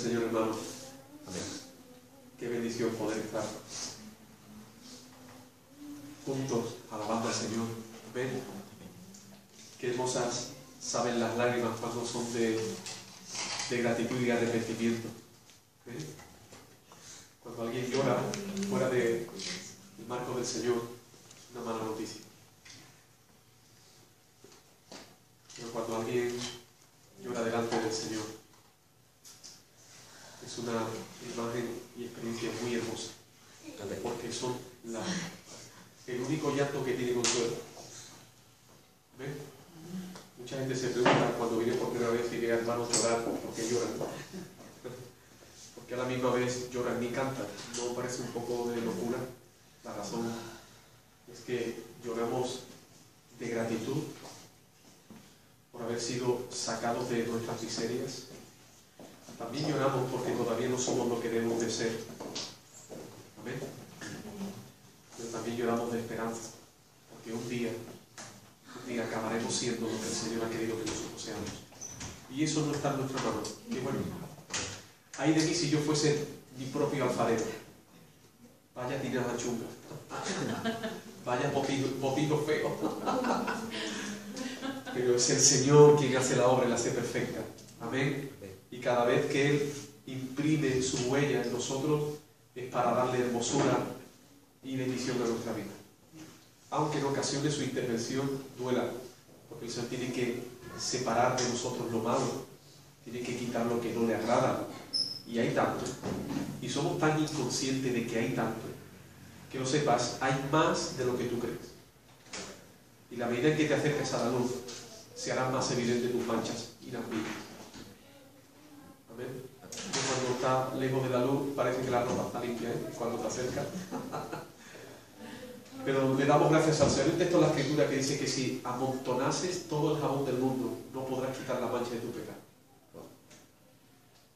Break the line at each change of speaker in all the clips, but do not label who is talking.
Señor, hermano. Amén. Qué bendición poder estar juntos alabando al Señor. Amén. Qué hermosas saben las lágrimas cuando son de gratitud y arrepentimiento. ¿Amén? Cuando alguien llora fuera del marco del Señor, es una mala noticia. Pero cuando alguien llora delante del Señor, es una imagen y experiencia muy hermosa, porque son el único llanto que tiene consuelo. ¿Ven? Mucha gente se pregunta cuando viene por primera vez y ve a hermanos llorar, ¿por qué lloran? Porque a la misma vez lloran ni cantan. ¿No parece un poco de locura? La razón es que lloramos de gratitud por haber sido sacados de nuestras miserias. También lloramos porque todavía no somos lo que debemos de ser. Amén. Pero también lloramos de esperanza, porque un día acabaremos siendo lo que el Señor ha querido que nosotros seamos. Y eso no está en nuestra mano. Qué bueno. Ay de mí si yo fuese mi propio alfarero. Vaya tirada chunga. Vaya botillo feo. Pero es el Señor quien hace la obra y la hace perfecta. Amén. Y cada vez que Él imprime su huella en nosotros es para darle hermosura y bendición a nuestra vida. Aunque en ocasiones su intervención duela, porque el Señor tiene que separar de nosotros lo malo, tiene que quitar lo que no le agrada. Y hay tanto, y somos tan inconscientes de que hay tanto, que lo sepas, hay más de lo que tú crees. Y la medida en que te acerques a la luz, se harán más evidentes tus manchas y las mías. Amén. Cuando está lejos de la luz, parece que la ropa está limpia, ¿eh? Cuando te acercas. Pero le damos gracias al Señor. Hay un texto en la Escritura que dice que si amontonases todo el jabón del mundo, no podrás quitar la mancha de tu pecado.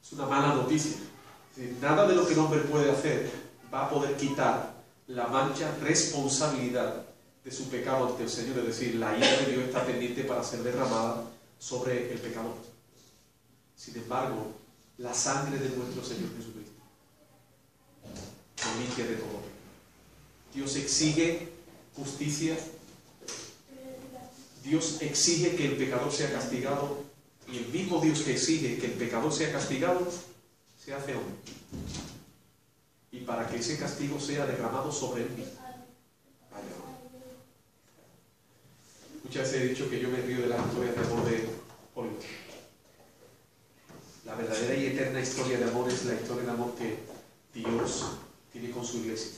Es una mala noticia. Es decir, nada de lo que el hombre puede hacer va a poder quitar la mancha, responsabilidad de su pecado ante el Señor. Es decir, la ira de Dios está pendiente para ser derramada sobre el pecador. Sin embargo, la sangre de nuestro Señor Jesucristo nos limpia de todo. Dios exige justicia. Dios exige que el pecador sea castigado. Y el mismo Dios que exige que el pecador sea castigado, se hace hombre. Y para que ese castigo sea derramado sobre él mismo. Muchas veces he dicho que yo me río de las historias de amor de Hollywood. La verdadera y eterna historia de amor es la historia de amor que Dios tiene con su iglesia,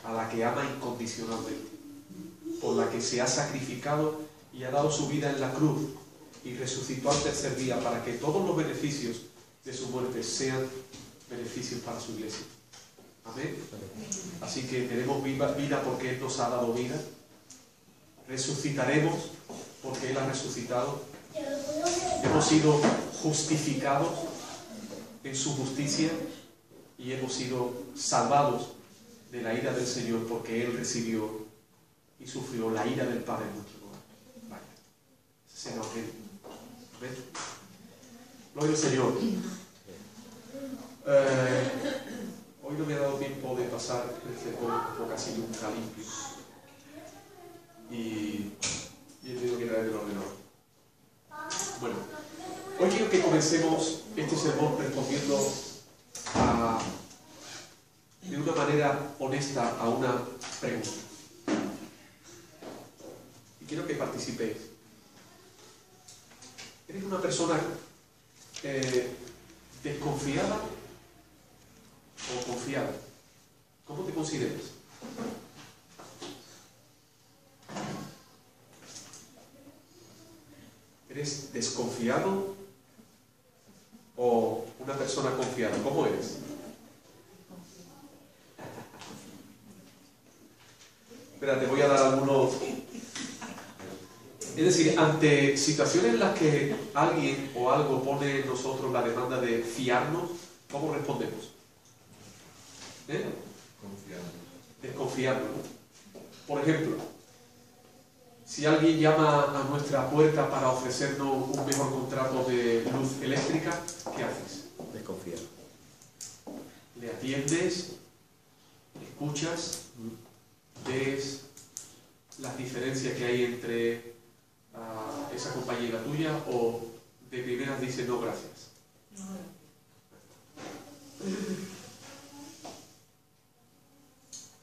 a la que ama incondicionalmente, por la que se ha sacrificado y ha dado su vida en la cruz y resucitó al tercer día para que todos los beneficios de su muerte sean beneficios para su iglesia. Amén. Así que tenemos vida porque Él nos ha dado vida. Resucitaremos porque Él ha resucitado. Hemos sido justificados en su justicia y hemos sido salvados de la ira del Señor porque Él recibió y sufrió la ira del Padre en nuestro lugar. Vaya, ese es el Evangelio. Amén. Gloria al Señor. Hoy no me ha dado tiempo de pasar el sermón como casi nunca limpio. Y he tenido que traer el ordenador. Bueno, hoy quiero que comencemos este sermón respondiendo de una manera honesta a una pregunta. Y quiero que participéis. ¿Eres una persona desconfiada o confiada? ¿Cómo te consideras? ¿Eres desconfiado o una persona confiada? ¿Cómo eres? Espera, te voy a dar algunos. Es decir, ante situaciones en las que alguien o algo pone en nosotros la demanda de fiarnos, ¿cómo respondemos? Desconfiando, ¿no? Por ejemplo, si alguien llama a nuestra puerta para ofrecernos un mejor contrato de luz eléctrica, ¿qué haces?
desconfiado.
Le atiendes, escuchas, ves las diferencias que hay entre esa compañía y la tuya, o de primeras dices no, gracias.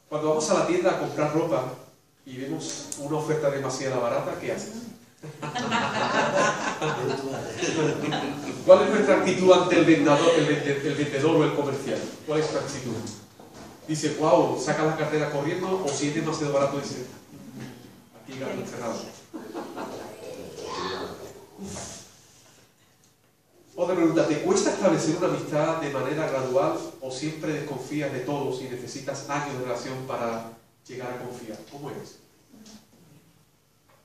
Cuando vamos a la tienda a comprar ropa y vemos una oferta demasiado barata, ¿qué haces? ¿Cuál es nuestra actitud ante el vendedor o el comercial? ¿Cuál es nuestra actitud? Dice, wow, saca la cartera corriendo, o si es demasiado barato, dice, aquí gato encerrado. Otra pregunta, ¿te cuesta establecer una amistad de manera gradual o siempre desconfías de todos y necesitas años de relación para llegar a confiar? ¿Cómo eres?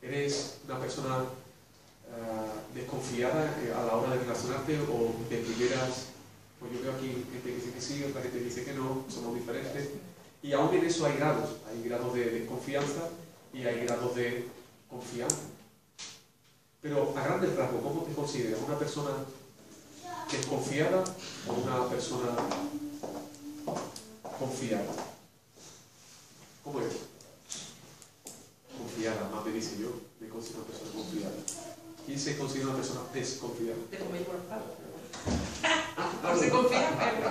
¿Eres una persona desconfiada a la hora de relacionarte, o de primeras, pues yo veo aquí gente que dice que sí, otra gente que dice que no, somos diferentes, y aún en eso hay grados de desconfianza y hay grados de confianza? Pero a grandes rasgos, ¿cómo te consideras? ¿Una persona desconfiada o una persona confiada? ¿Cómo es? Confiada, más me dice yo, me considero una persona confiada. ¿Quién se considera una persona desconfiada?
No se confía, pero...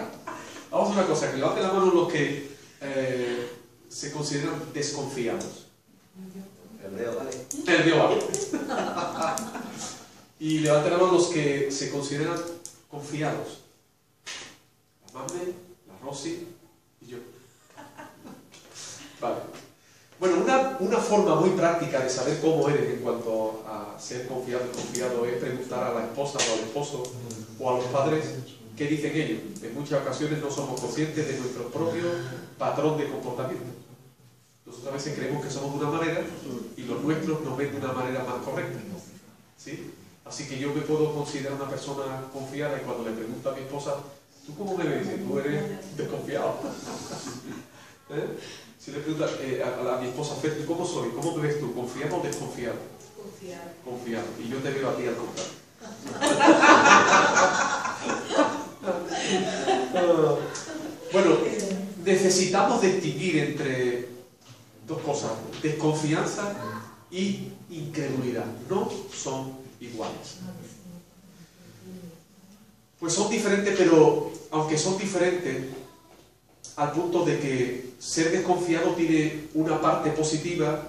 Vamos a hacer una cosa, que levanten la mano los que se consideran desconfiados.
El dedo, ¿vale?
El dedo vale. Y levanten la mano los que se consideran confiados. La Mame, la Rosy y yo. Vale. Bueno, una forma muy práctica de saber cómo eres en cuanto a ser confiado y confiado es preguntar a la esposa o al esposo o a los padres qué dicen ellos. En muchas ocasiones no somos conscientes de nuestro propio patrón de comportamiento. Nosotros a veces creemos que somos de una manera y los nuestros nos ven de una manera más correcta, ¿sí? Así que yo me puedo considerar una persona confiada, y cuando le pregunto a mi esposa, ¿tú cómo me ves? Tú eres desconfiado. Si le pregunto a mi esposa, Fer, ¿cómo soy? ¿Cómo me ves tú? ¿Confiado o desconfiado?
Confiado.
Confiado. Y yo te veo a ti al contrario. Bueno, necesitamos distinguir entre dos cosas: desconfianza y incredulidad. No son iguales. Pues son diferentes, pero aunque son diferentes, al punto de que ser desconfiado tiene una parte positiva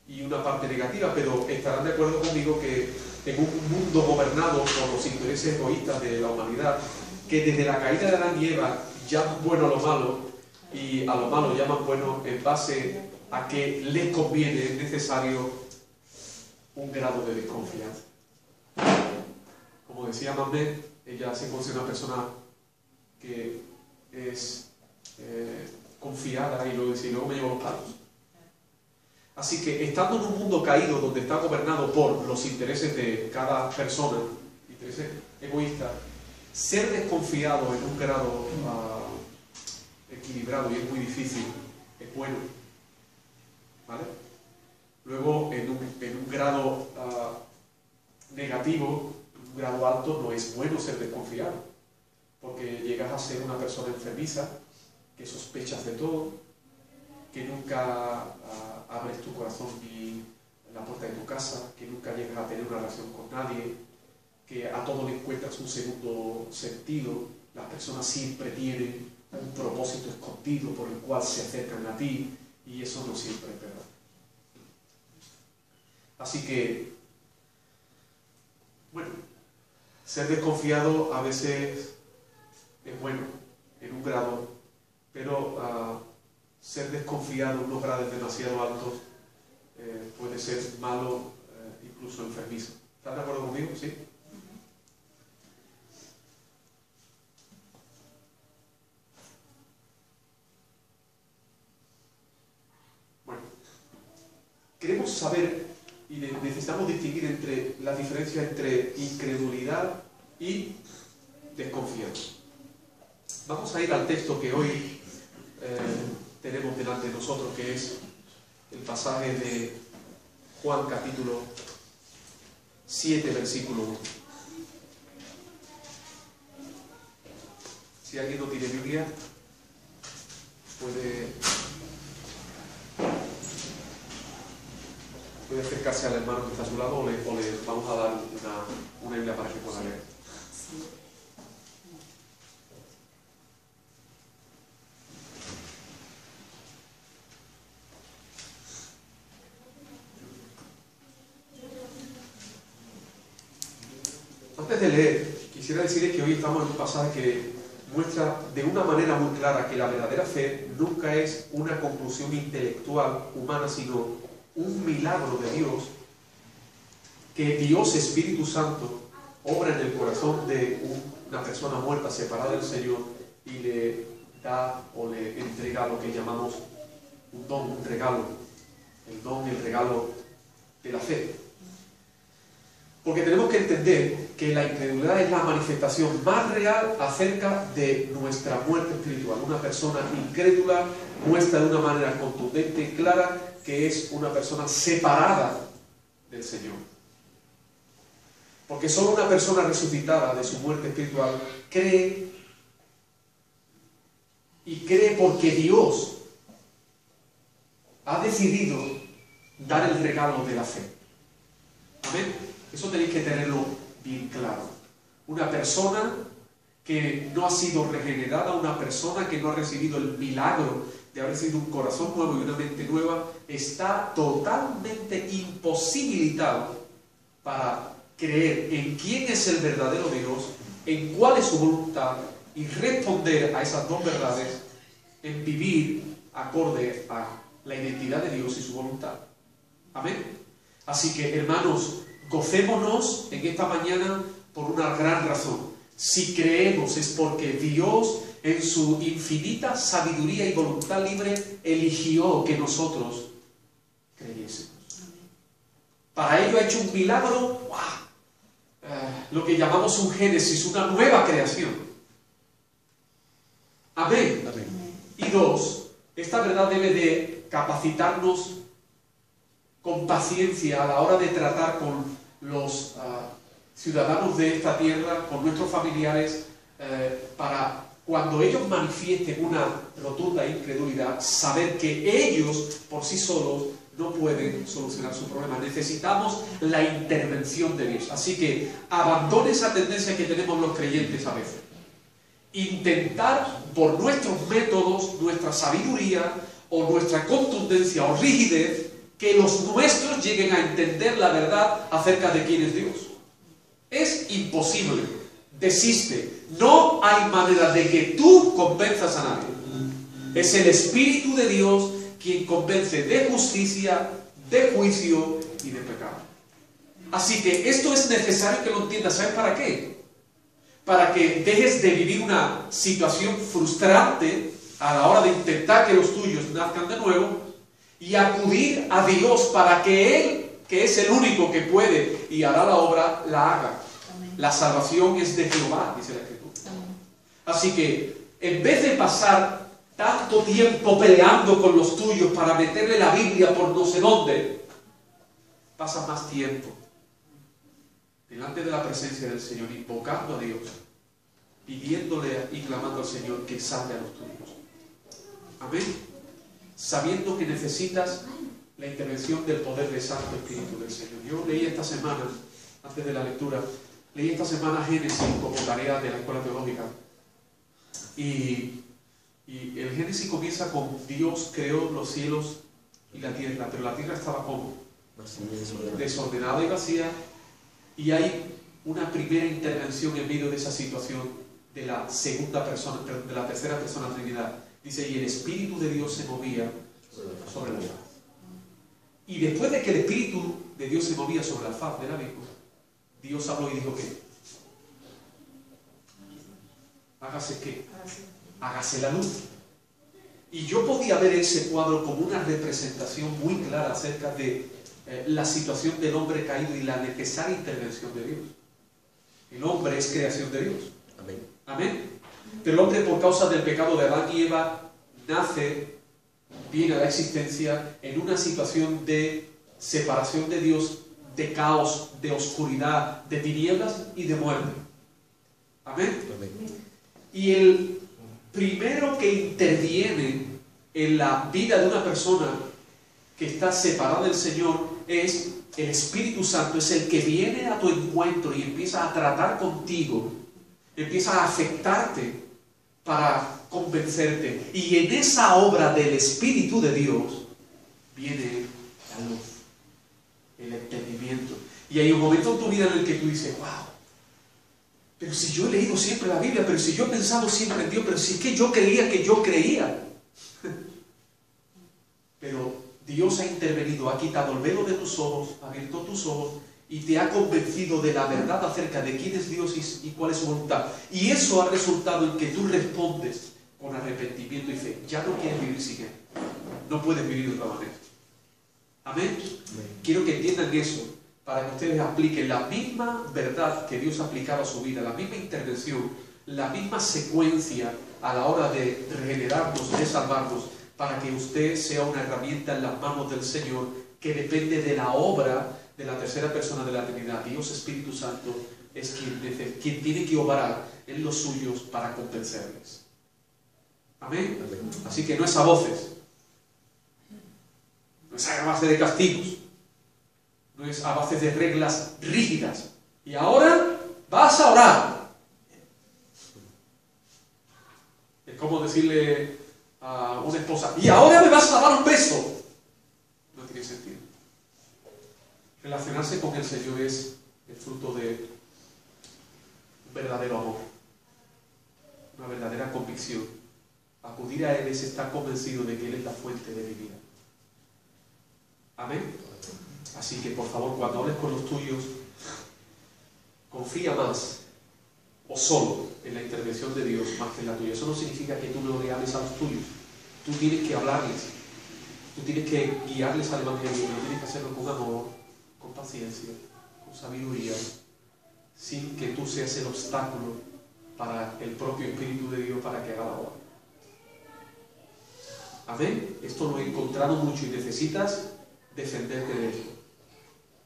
y una parte negativa, pero estarán de acuerdo conmigo que en un mundo gobernado por los intereses egoístas de la humanidad, que desde la caída de Adán y Eva llaman bueno a lo malo y a lo malo llaman bueno en base a que les conviene, es necesario un grado de desconfianza. Como decía Mamé, ella se considera una persona que es confiada, y luego me llevo los palos. Así que estando en un mundo caído donde está gobernado por los intereses de cada persona, intereses egoístas, ser desconfiado en un grado equilibrado, y es muy difícil, es bueno, ¿vale? Luego en un grado negativo, un grado alto, no es bueno ser desconfiado, porque llegas a ser una persona enfermiza, que sospechas de todo, que nunca abres tu corazón ni la puerta de tu casa, que nunca llegas a tener una relación con nadie, que a todo le encuentras un segundo sentido. Las personas siempre tienen un propósito escondido por el cual se acercan a ti, y eso no siempre es verdad. Así que, bueno, ser desconfiado a veces es bueno en un grado, pero ser desconfiado en unos grados demasiado altos puede ser malo, incluso enfermizo. ¿Están de acuerdo conmigo? ¿Sí? Bueno, queremos saber y necesitamos distinguir entre la diferencia entre incredulidad y desconfianza. Vamos a ir al texto que hoy tenemos delante de nosotros, que es el pasaje de Juan capítulo 7, versículo 1. Si alguien no tiene Biblia, puede acercarse al hermano que está a su lado o le vamos a dar una Biblia para que pueda leer. Antes de leer, quisiera decirles que hoy estamos en un pasaje que muestra de una manera muy clara que la verdadera fe nunca es una conclusión intelectual humana, sino un milagro de Dios, que Dios Espíritu Santo obra en el corazón de una persona muerta, separada del Señor, y le da o le entrega lo que llamamos un don, un regalo, el don, el regalo de la fe. Porque tenemos que entender que la incredulidad es la manifestación más real acerca de nuestra muerte espiritual. Una persona incrédula muestra de una manera contundente y clara que es una persona separada del Señor. Porque solo una persona resucitada de su muerte espiritual cree, y cree porque Dios ha decidido dar el regalo de la fe. Amén. Eso tenéis que tenerlo bien claro. Una persona que no ha sido regenerada, una persona que no ha recibido el milagro de haber recibido un corazón nuevo y una mente nueva, está totalmente imposibilitado para creer en quién es el verdadero Dios, en cuál es su voluntad y responder a esas dos verdades en vivir acorde a la identidad de Dios y su voluntad. Amén. Así que, hermanos, gocémonos en esta mañana por una gran razón. Si creemos es porque Dios, en su infinita sabiduría y voluntad libre, eligió que nosotros creyésemos. Para ello ha hecho un milagro, lo que llamamos un génesis, una nueva creación. Amén.
Amén.
Y dos, esta verdad debe de capacitarnos con paciencia a la hora de tratar con los ciudadanos de esta tierra, con nuestros familiares, para cuando ellos manifiesten una rotunda incredulidad, saber que ellos por sí solos no pueden solucionar su problema. Necesitamos la intervención de Dios. Así que abandone esa tendencia que tenemos los creyentes a veces. Intentar por nuestros métodos, nuestra sabiduría o nuestra contundencia o rigidez, que los nuestros lleguen a entender la verdad acerca de quién es Dios. Es imposible. Desiste. No hay manera de que tú convenzas a nadie. Es el Espíritu de Dios quien convence de justicia, de juicio y de pecado. Así que esto es necesario que lo entiendas. ¿Sabes para qué? Para que dejes de vivir una situación frustrante a la hora de intentar que los tuyos nazcan de nuevo y acudir a Dios para que Él, que es el único que puede y hará la obra, la haga.
Amén.
La salvación es de Jehová, dice la Escritura. Así que en vez de pasar tanto tiempo peleando con los tuyos para meterle la Biblia por no sé dónde, pasa más tiempo delante de la presencia del Señor, invocando a Dios, pidiéndole y clamando al Señor que salve a los tuyos. Amén. Sabiendo que necesitas la intervención del poder del Santo Espíritu del Señor. Yo leí esta semana, antes de la lectura, leí esta semana Génesis como tarea de la Escuela Teológica. Y el Génesis comienza con Dios creó los cielos y la tierra, pero la tierra estaba como desordenada y vacía, y hay una primera intervención en medio de esa situación de la segunda persona, de la tercera persona Trinidad. Dice, y el Espíritu de Dios se movía sobre la faz. Y después de que el Espíritu de Dios se movía sobre la faz del abismo, Dios habló y dijo que hágase qué, hágase la luz. Y yo podía ver ese cuadro como una representación muy clara acerca de la situación del hombre caído y la necesaria intervención de Dios. El hombre es creación de Dios.
Amén.
Amén. Pero el hombre, por causa del pecado de Adán y Eva, viene a la existencia en una situación de separación de Dios, de caos, de oscuridad, de tinieblas y de muerte. Amén.
Amén.
Y primero que interviene en la vida de una persona que está separada del Señor es el Espíritu Santo, es el que viene a tu encuentro y empieza a tratar contigo, empieza a afectarte para convencerte. Y en esa obra del Espíritu de Dios viene la luz, el entendimiento. Y hay un momento en tu vida en el que tú dices, wow, pero si yo he leído siempre la Biblia, pero si yo he pensado siempre en Dios, pero si es que yo creía que yo creía. Pero Dios ha intervenido, ha quitado el velo de tus ojos, ha abierto tus ojos y te ha convencido de la verdad acerca de quién es Dios y cuál es su voluntad. Y eso ha resultado en que tú respondes con arrepentimiento y fe. Ya no quieres vivir sin Él. No puedes vivir de otra manera. Amén. Quiero que entiendan eso para que ustedes apliquen la misma verdad que Dios ha aplicado a su vida, la misma intervención, la misma secuencia a la hora de regenerarnos, de salvarnos, para que usted sea una herramienta en las manos del Señor que depende de la obra de la tercera persona de la Trinidad. Dios Espíritu Santo es quien tiene que obrar en los suyos para convencerles. Amén. Así que no es a voces, no es a base de castigos, no es a base de reglas rígidas. Y ahora vas a orar. Es como decirle a una esposa, y ahora me vas a dar un beso. No tiene sentido. Relacionarse con el Señor es el fruto de un verdadero amor, una verdadera convicción. Acudir a Él es estar convencido de que Él es la fuente de mi vida. Amén. Así que por favor, cuando hables con los tuyos, confía más o solo en la intervención de Dios más que en la tuya. Eso no significa que tú no le hables a los tuyos. Tú tienes que hablarles, tú tienes que guiarles al Evangelio, pero tienes que hacerlo con amor, con paciencia, con sabiduría, sin que tú seas el obstáculo para el propio Espíritu de Dios para que haga la obra. Amén. Esto lo he encontrado mucho y necesitas defenderte de esto.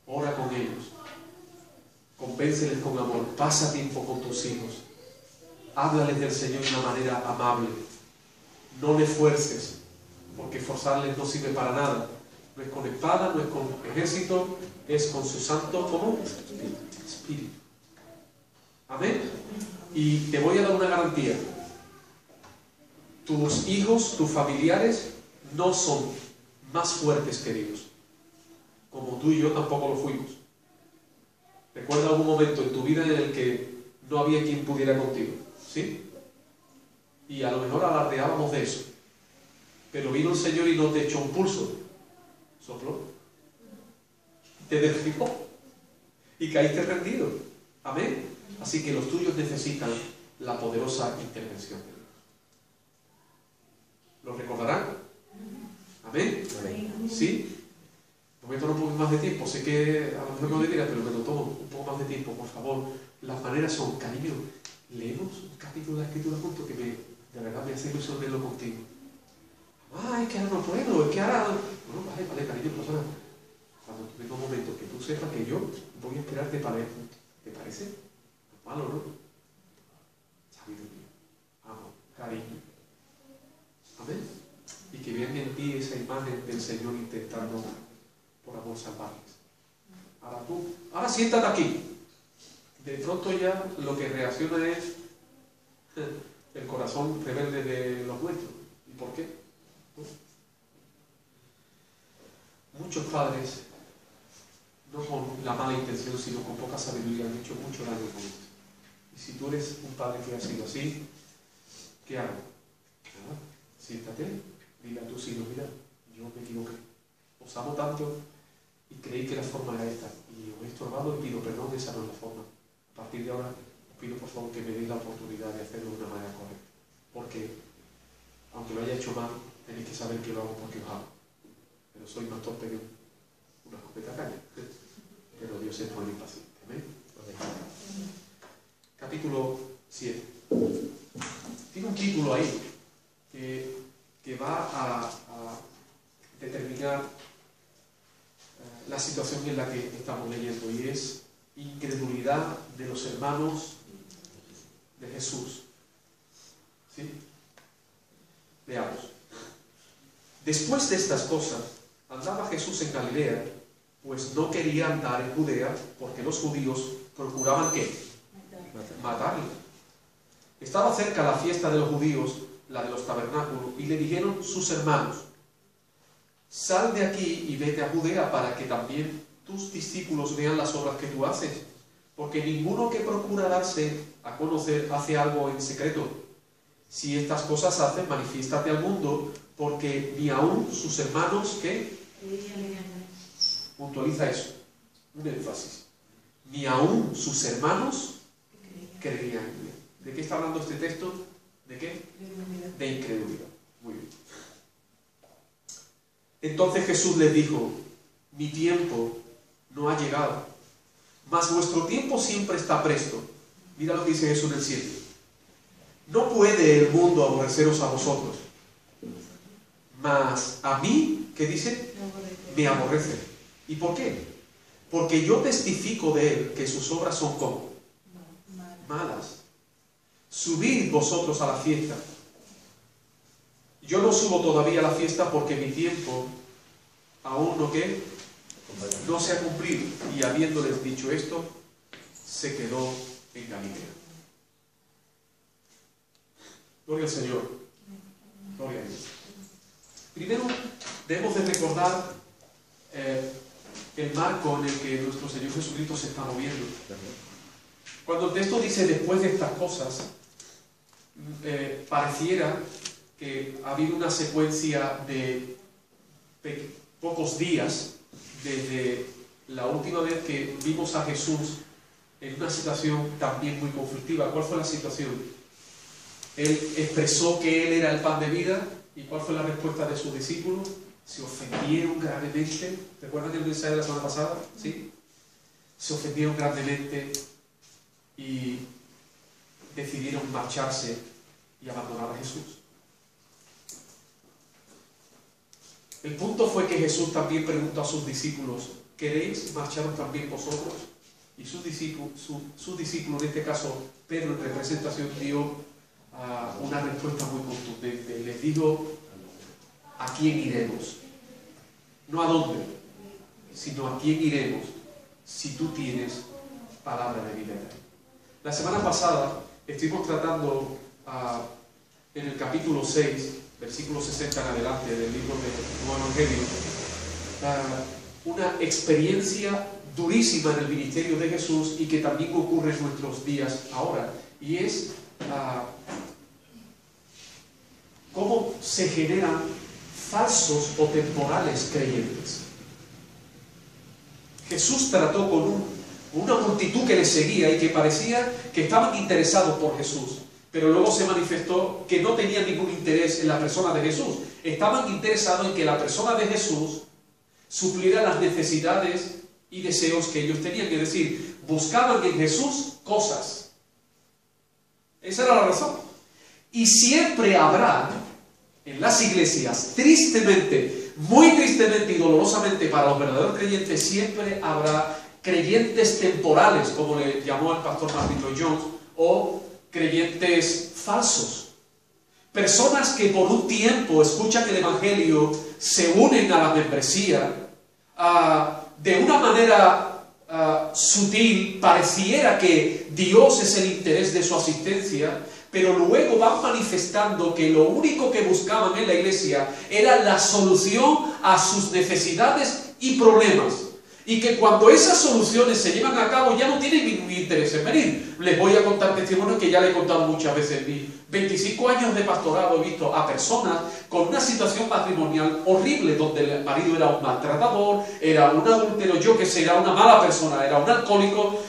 Ora con ellos, convénceles con amor, pasa tiempo con tus hijos, háblales del Señor de una manera amable, no les fuerces, porque forzarles no sirve para nada. No es con espada, no es con ejército, es con su santo, ¿cómo? Espíritu. Amén. Y te voy a dar una garantía. Tus hijos, tus familiares, no son más fuertes que Dios. Como tú y yo tampoco lo fuimos. Recuerda algún momento en tu vida en el que no había quien pudiera contigo, ¿sí? Y a lo mejor alardeábamos de eso. Pero vino el Señor y no te echó un pulso. Sopló. Te derribó. Y caíste rendido. Amén. Así que los tuyos necesitan la poderosa intervención de Dios. ¿Lo recordarán? Amén. ¿Sí? Me tomo un poco más de tiempo, sé que a lo mejor no le diré, pero me lo tomo un poco más de tiempo, por favor. Las maneras son, cariño, leemos un capítulo de la Escritura juntos que de verdad me hace ilusión verlo contigo. Es que ahora no puedo, es que ahora... No, vale, cariño, persona. Cuando venga un momento que tú sepas que yo voy a esperarte para ver juntos. ¿Te parece? Malo, ¿no? Sabiduría, amor, cariño. Amén. Y que vean en ti esa imagen del Señor intentando por amor salvarles. Ahora siéntate aquí. De pronto ya lo que reacciona es el corazón rebelde de los nuestros. ¿Y por qué? Muchos padres, no con la mala intención, sino con poca sabiduría, han hecho mucho daño con esto. Y si tú eres un padre que ha sido así, ¿qué hago? Nada. Siéntate, dile a tus hijos, mira, yo me equivoqué. Os amo tanto y creí que la forma era esta. Y os he estorbado y pido perdón, esa no es la forma. A partir de ahora, os pido por favor que me deis la oportunidad de hacerlo de una manera correcta. Porque, aunque lo haya hecho mal, tenéis que saber que lo hago porque os amo. Pero soy más torpe que una escopeta caña. Pero Dios es bueno y paciente. ¿Amén? Capítulo 7. Tiene un título ahí que va a determinar la situación en la que estamos leyendo, y es incredulidad de los hermanos de Jesús. ¿Sí? Veamos. Después de estas cosas, andaba Jesús en Galilea, pues no quería andar en Judea, porque los judíos procuraban ¿qué? Matarle. Estaba cerca la fiesta de los judíos, la de los tabernáculos, y le dijeron sus hermanos: sal de aquí y vete a Judea para que también tus discípulos vean las obras que tú haces, porque ninguno que procura darse a conocer hace algo en secreto. Si estas cosas hacen, manifiéstate al mundo, porque ni aun sus hermanos, ¿qué? Puntualiza eso, un énfasis. Ni aun sus hermanos creían en él. ¿De qué está hablando este texto? ¿De qué? De incredulidad. Muy bien. Entonces Jesús les dijo: mi tiempo no ha llegado, mas vuestro tiempo siempre está presto. Mira lo que dice Jesús en el 7. No puede el mundo aborreceros a vosotros, mas a mí, ¿qué dice? Me aborrece. ¿Y por qué? Porque yo testifico de él que sus obras son como malas. Subid vosotros a la fiesta. Yo no subo todavía a la fiesta porque mi tiempo aún no se ha cumplido. Y habiéndoles dicho esto, se quedó en Galilea. Gloria al Señor. Gloria a Dios. Primero, debemos de recordar el marco en el que nuestro Señor Jesucristo se está moviendo. Cuando el texto dice después de estas cosas, pareciera que ha habido una secuencia de pocos días desde la última vez que vimos a Jesús en una situación también muy conflictiva. ¿Cuál fue la situación? Él expresó que Él era el pan de vida. ¿Y cuál fue la respuesta de sus discípulos? Se ofendieron grandemente. ¿Recuerdan el mensaje de la semana pasada? ¿Sí? Se ofendieron grandemente y decidieron marcharse y abandonar a Jesús. El punto fue que Jesús también preguntó a sus discípulos: ¿queréis marcharos también vosotros? Y sus discípulos, en este caso Pedro en representación, dio una respuesta muy contundente. Y les dijo: ¿a quién iremos? No a dónde, sino a quién iremos si tú tienes palabra de vida. La semana pasada estuvimos tratando en el capítulo 6, versículo 60 en adelante del libro del Nuevo Evangelio, una experiencia durísima en el ministerio de Jesús y que también ocurre en nuestros días ahora, y es cómo se generan falsos o temporales creyentes. Jesús trató con una multitud que le seguía y que parecía que estaban interesados por Jesús, pero luego se manifestó que no tenían ningún interés en la persona de Jesús. Estaban interesados en que la persona de Jesús supliera las necesidades y deseos que ellos tenían, es decir, buscaban en Jesús cosas. Esa era la razón. Y siempre habrá en las iglesias, tristemente, muy tristemente y dolorosamente para los verdaderos creyentes, siempre habrá creyentes temporales, como le llamó el pastor Martin Lloyd Jones, o creyentes falsos. Personas que por un tiempo escuchan el Evangelio, se unen a la membresía, de una manera sutil, pareciera que Dios es el interés de su asistencia, pero luego van manifestando que lo único que buscaban en la iglesia era la solución a sus necesidades y problemas. Y que cuando esas soluciones se llevan a cabo ya no tienen ningún interés en venir. Les voy a contar testimonios que ya les he contado muchas veces. En mis 25 años de pastorado he visto a personas con una situación matrimonial horrible, donde el marido era un maltratador, era un adúltero, yo que sé, era una mala persona, era un alcohólico.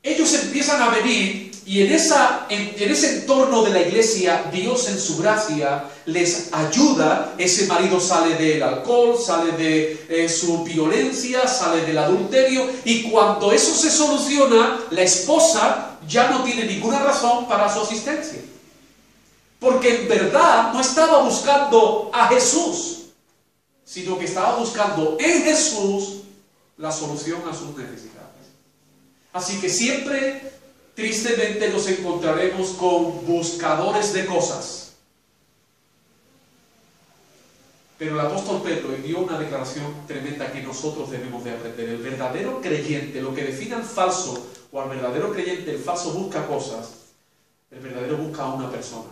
Ellos empiezan a venir y en ese entorno de la iglesia, Dios en su gracia les ayuda. Ese marido sale del alcohol, sale de su violencia, sale del adulterio, y cuando eso se soluciona, la esposa ya no tiene ninguna razón para su asistencia. Porque en verdad no estaba buscando a Jesús, sino que estaba buscando en Jesús la solución a sus necesidades. Así que siempre, tristemente, nos encontraremos con buscadores de cosas. Pero el apóstol Pedro dio una declaración tremenda que nosotros debemos de aprender. El verdadero creyente, lo que define al falso o al verdadero creyente, el falso busca cosas, el verdadero busca a una persona,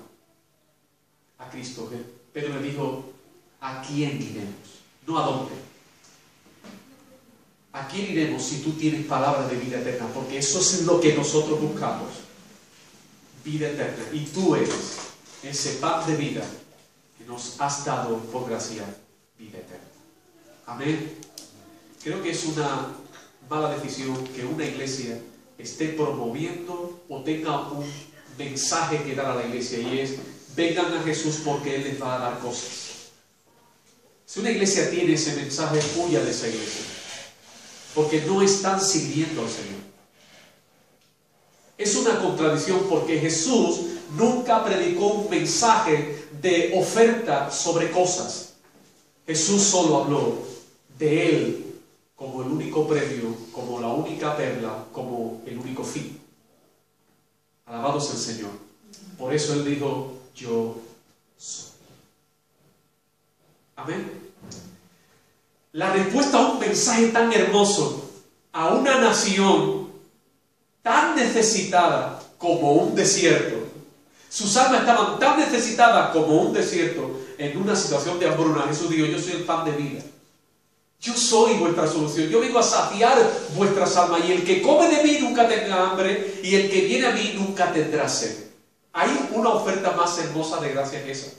a Cristo. Pedro le dijo, ¿a quién iremos? No a dónde. ¿A quién iremos si tú tienes palabra de vida eterna? Porque eso es lo que nosotros buscamos, vida eterna. Y tú eres ese pan de vida que nos has dado por gracia, vida eterna. Amén. Creo que es una mala decisión que una iglesia esté promoviendo o tenga un mensaje que dar a la iglesia, y es: vengan a Jesús porque Él les va a dar cosas. Si una iglesia tiene ese mensaje, huya de esa iglesia, porque no están sirviendo al Señor. Es una contradicción, porque Jesús nunca predicó un mensaje de oferta sobre cosas. Jesús solo habló de Él como el único premio, como la única perla, como el único fin. Alabado sea el Señor. Por eso Él dijo, yo soy. Amén. La respuesta a un mensaje tan hermoso, a una nación tan necesitada como un desierto. Sus almas estaban tan necesitadas como un desierto, en una situación de hambruna. Jesús dijo, yo soy el pan de vida. Yo soy vuestra solución. Yo vengo a saciar vuestras almas, y el que come de mí nunca tendrá hambre, y el que viene a mí nunca tendrá sed. ¿Hay una oferta más hermosa de gracia que esa?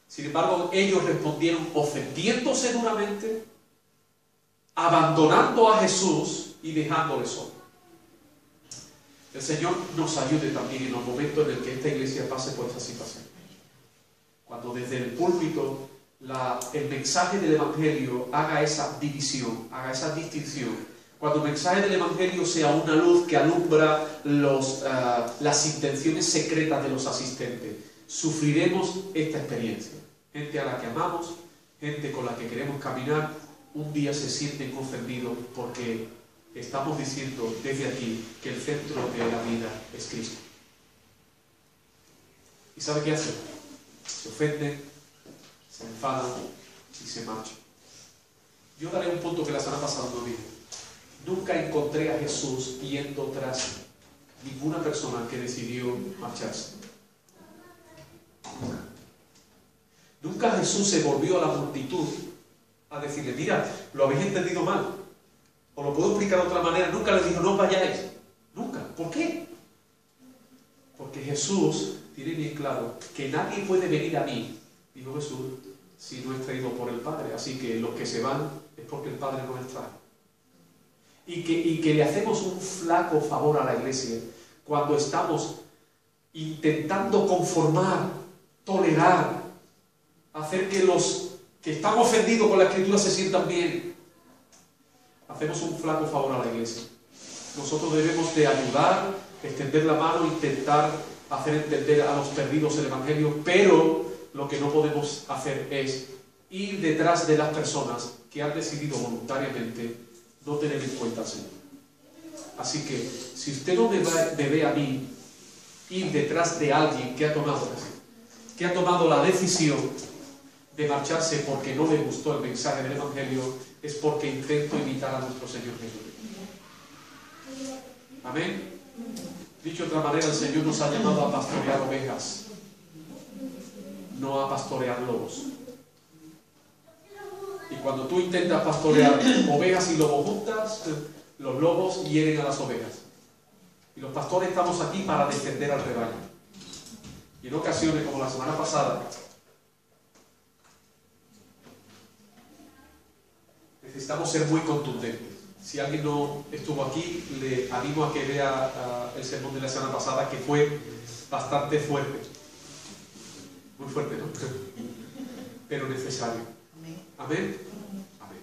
Sin embargo, ellos respondieron ofendiéndose duramente, abandonando a Jesús y dejándole solo. El Señor nos ayude también en los momentos en el que esta iglesia pase por esa situación. Cuando desde el púlpito el mensaje del Evangelio haga esa división, haga esa distinción. Cuando el mensaje del Evangelio sea una luz que alumbra las intenciones secretas de los asistentes, sufriremos esta experiencia. Gente a la que amamos, gente con la que queremos caminar, un día se sienten ofendidos porque estamos diciendo desde aquí que el centro de la vida es Cristo. ¿Y sabe qué hacen? Se ofenden, se enfadan y se marchan. Yo daré un punto que la semana pasada no dije. Nunca encontré a Jesús yendo tras ninguna persona que decidió marcharse. Nunca Jesús se volvió a la multitud a decirle, mira, lo habéis entendido mal, o lo puedo explicar de otra manera. Nunca les dijo, no vayáis. Nunca. ¿Por qué? Porque Jesús tiene bien claro que nadie puede venir a mí, dijo Jesús, si no es traído por el Padre. Así que los que se van es porque el Padre no les trae. Y que le hacemos un flaco favor a la iglesia cuando estamos intentando conformar, tolerar, hacer que los que están ofendidos con la Escritura se sientan bien. Hacemos un flaco favor a la iglesia. Nosotros debemos de ayudar, extender la mano, intentar hacer entender a los perdidos el Evangelio, pero lo que no podemos hacer es ir detrás de las personas que han decidido voluntariamente no tener en cuenta al Señor. Así que, si usted no me ve a mí ir detrás de alguien que ha tomado la decisión de marcharse porque no le gustó el mensaje del Evangelio, es porque intento imitar a nuestro Señor Jesús. Amén. Dicho de otra manera, el Señor nos ha llamado a pastorear ovejas, no a pastorear lobos. Y cuando tú intentas pastorear ovejas y lobos juntas, los lobos hieren a las ovejas. Y los pastores estamos aquí para defender al rebaño. Y en ocasiones, como la semana pasada, necesitamos ser muy contundentes. Si alguien no estuvo aquí, le animo a que vea el sermón de la semana pasada, que fue bastante fuerte. Muy fuerte, ¿no? Pero necesario. Amén. Amén.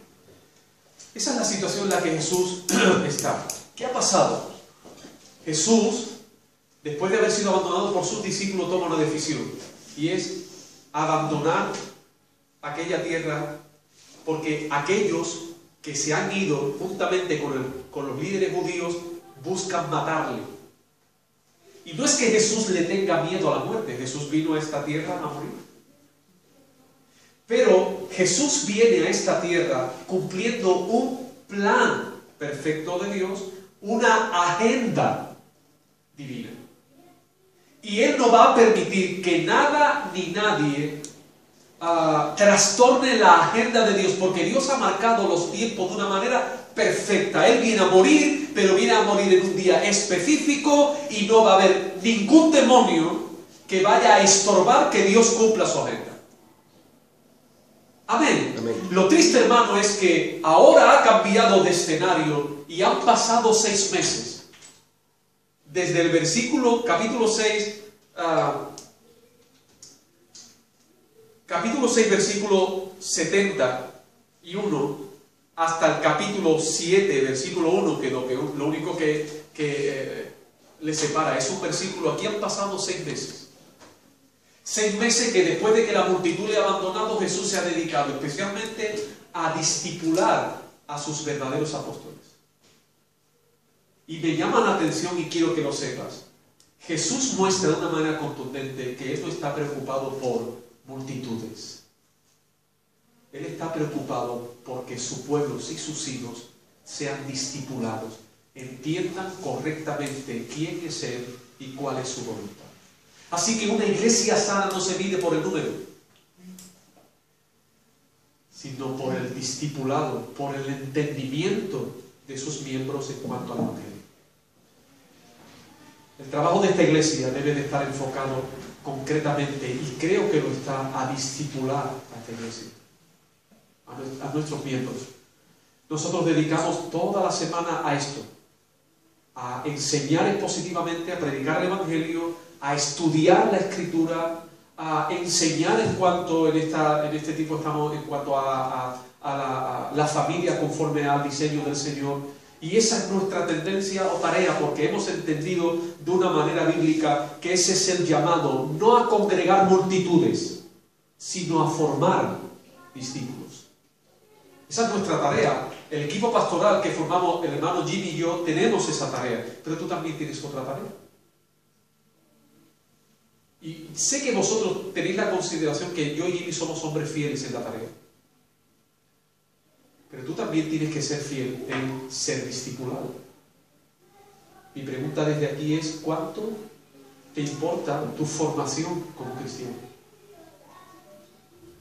Esa es la situación en la que Jesús está. ¿Qué ha pasado? Jesús, después de haber sido abandonado por sus discípulos, toma una decisión, y es abandonar aquella tierra, porque aquellos que se han ido juntamente con los líderes judíos buscan matarle. Y no es que Jesús le tenga miedo a la muerte. Jesús vino a esta tierra a morir. Pero Jesús viene a esta tierra cumpliendo un plan perfecto de Dios, una agenda divina. Y Él no va a permitir que nada ni nadie trastorne la agenda de Dios, porque Dios ha marcado los tiempos de una manera perfecta. Él viene a morir, pero viene a morir en un día específico y no va a haber ningún demonio que vaya a estorbar que Dios cumpla su agenda. Amén.
Amén.
Lo triste, hermano, es que ahora ha cambiado de escenario y han pasado 6 meses. Desde el capítulo 6, versículo 71, hasta el capítulo 7, versículo 1, que lo único que le separa es un versículo. Aquí han pasado 6 meses. 6 meses que después de que la multitud le ha abandonado, Jesús se ha dedicado especialmente a discipular a sus verdaderos apóstoles. Y me llama la atención y quiero que lo sepas. Jesús muestra de una manera contundente que Él no está preocupado por multitudes. Él está preocupado porque sus pueblos y sus hijos sean discipulados, entiendan correctamente quién es Él y cuál es su voluntad. Así que una iglesia sana no se mide por el número, sino por el discipulado, por el entendimiento de sus miembros en cuanto al Evangelio. El trabajo de esta iglesia debe de estar enfocado concretamente, y creo que lo está, a discipular a esta iglesia, a nuestros miembros. Nosotros dedicamos toda la semana a esto, a enseñar expositivamente, a predicar el Evangelio, a estudiar la Escritura, a enseñar en cuanto en este tipo estamos en cuanto a la familia conforme al diseño del Señor. Y esa es nuestra tendencia o tarea, porque hemos entendido de una manera bíblica que ese es el llamado, no a congregar multitudes, sino a formar discípulos. Esa es nuestra tarea. El equipo pastoral que formamos el hermano Jimmy y yo tenemos esa tarea, pero tú también tienes otra tarea. Y sé que vosotros tenéis la consideración que yo y Jimmy somos hombres fieles en la tarea. Pero tú también tienes que ser fiel en ser discipulado. Mi pregunta desde aquí es: ¿cuánto te importa tu formación como cristiano?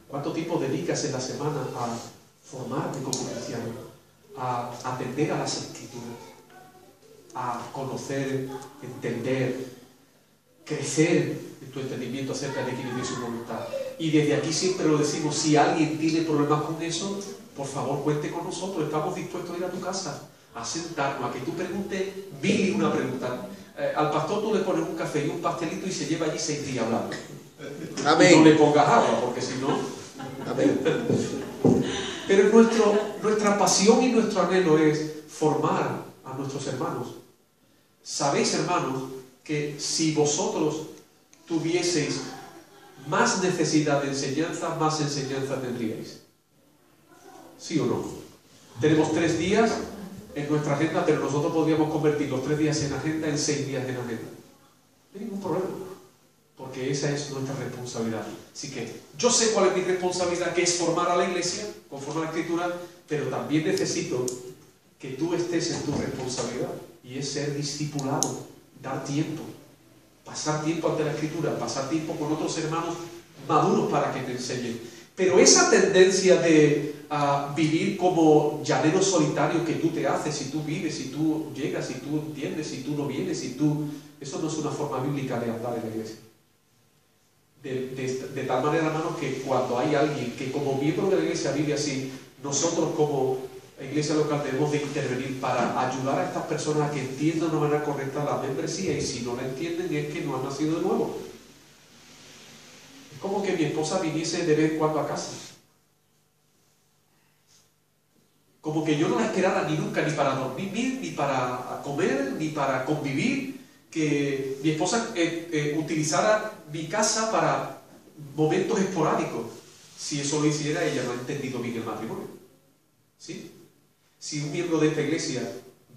¿Cuánto tiempo dedicas en la semana a formarte como cristiano? A atender a las Escrituras, a conocer, entender, crecer en tu entendimiento acerca de quién es Dios y su voluntad. Y desde aquí siempre lo decimos: si alguien tiene problemas con eso, por favor cuente con nosotros. Estamos dispuestos a ir a tu casa, a sentarnos, a que tú preguntes 1001 preguntas. Al pastor tú le pones un café y un pastelito y se lleva allí 6 días hablando.
Amén.
Y no le pongas agua, porque si no...
Amén.
Pero nuestra pasión y nuestro anhelo es formar a nuestros hermanos. Sabéis, hermanos, que si vosotros tuvieseis más necesidad de enseñanza, más enseñanza tendríais. ¿Sí o no? Tenemos 3 días en nuestra agenda, pero nosotros podríamos convertir los 3 días en agenda en 6 días en agenda. No hay ningún problema, porque esa es nuestra responsabilidad. Así que yo sé cuál es mi responsabilidad, que es formar a la iglesia, conforme a la Escritura, pero también necesito que tú estés en tu responsabilidad, y es ser discipulado, dar tiempo, pasar tiempo ante la Escritura, pasar tiempo con otros hermanos maduros para que te enseñen. Pero esa tendencia de vivir como llanero solitario que tú te haces, si tú vives, si tú llegas, si tú entiendes, si tú no vienes, eso no es una forma bíblica de andar en la iglesia. De tal manera, hermanos, que cuando hay alguien que como miembro de la iglesia vive así, nosotros como iglesia local debemos de intervenir para ayudar a estas personas a que entiendan de una manera correcta la membresía, y si no la entienden es que no han nacido de nuevo. Es como que mi esposa viniese de vez en cuando a casa. Como que yo no la esperara ni nunca, ni para dormir bien, ni para comer, ni para convivir, que mi esposa utilizara mi casa para momentos esporádicos. Si eso lo hiciera, ella no ha entendido bien el matrimonio. ¿Sí? Si un miembro de esta iglesia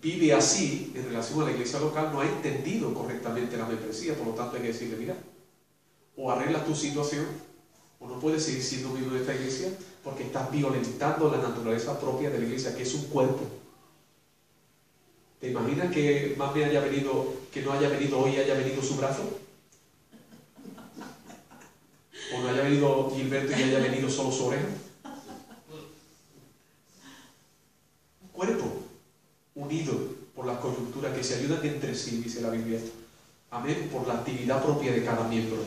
vive así en relación a la iglesia local, no ha entendido correctamente la membresía. Por lo tanto hay que decirle: mira, o arreglas tu situación o no puedes seguir siendo miembro de esta iglesia porque estás violentando la naturaleza propia de la iglesia, que es un cuerpo. ¿Te imaginas que más me haya venido, que no haya venido hoy y haya venido su brazo? ¿O no haya venido Gilberto y haya venido solo su oreja? Un cuerpo unido por las coyunturas que se ayudan entre sí, dice la Biblia. Amén, por la actividad propia de cada miembro.